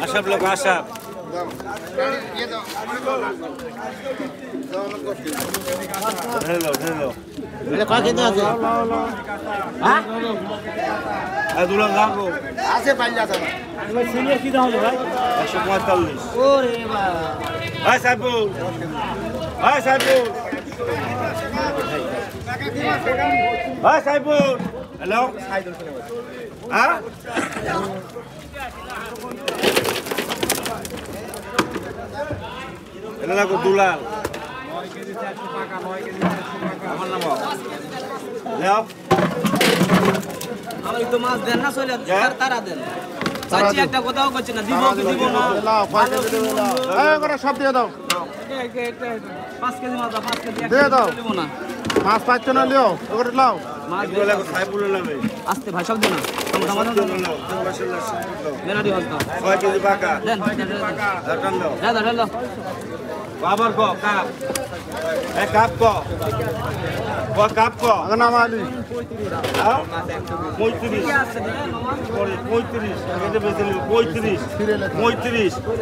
আশাব লোক আশাব ঢেলো ঢেলো কয় কেজি আছে দুলাল রাখো আছে পাইলে আছে সিনিয়র কি দাম হলো ভাই 145 ওরে বাবা ভাই সাইফুল ভাই সাইফুল ভাই সাইফুল হ্যালো হ্যাঁ এটা লাগো দুলাল 9 কেজি 400 টাকা 9 কেজি 400 টাকা আমার নাম হ্যালো আমার তো মাছ দেন না চলে তারা দেন চাচি একটা কথাও করছে না দিব কি দিব না লাও 5 কেজি দেবো লাও এই করে সব দিয়ে দাও 5 কেজি মাছ 5 কেজি দিয়ে দাও দিব না মাছ পাইছো না লিও ওরে লাও মাছ এগুলো লাগো সাইফুলের নামে আসতে ভাই সব দিন না মেলাডি হল 6 কেজি বাকা দেন রাটান দাও দাদা বাবার ক কাপ এ কাপ ক কাপ ক আগনা মালি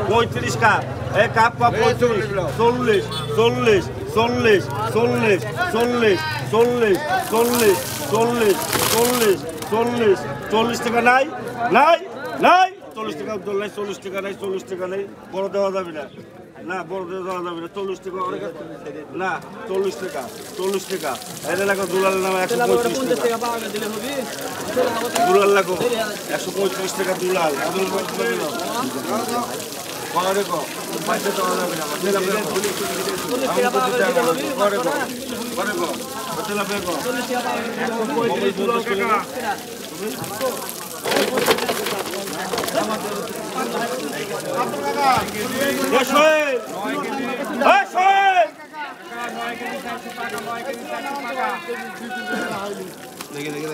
35 কাপ এ কাপ ক 40 40 40 40 টাকা নাই নাই নাই 40 টাকা দল নাই 40 টাকা নাই 40 টাকা নাই বড় দেওয়া যাবে না না বড় দেওয়া যাবে না 40 টাকা না 40 টাকা এটা লাগো দুলাল নামে 135 টাকা দুলাল লাগো 135 টাকা দুলাল পরে কো পয়সা দেওয়া যাবে না পরে কো হোটেল আপে কো 150 টাকা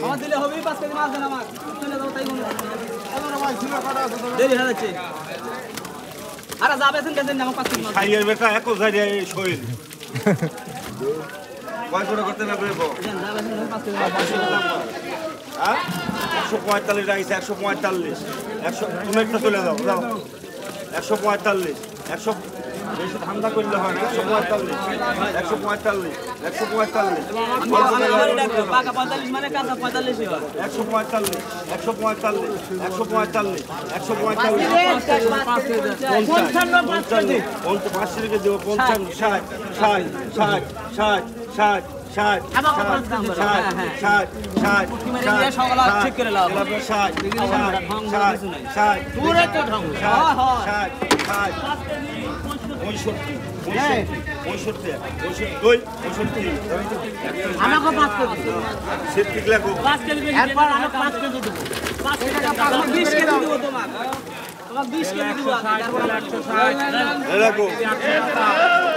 আমার দিলে হবে 5 কেজি মাছ দেন আমার চলে যাও তাই বলে দেরি হয়ে যাচ্ছে আরে যাবেছেন দেন আমার 5 কেজি মাছ খাইয়ের বেটা এক জায়গায় শৈল কয় করে করতে না বেবো দেন যাবেছেন 5 কেজি মাছ হ্যাঁ 145 টাকা 145 100 তুমি একটা চলে যাও 145 100 বেশি ঠান্ডা করলে হয় না 145 পাকা 45 মানে কাঁচা 45 হয় 145 5 টাকা দেবো 55 60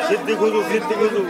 সিদ্ধি খুঁজু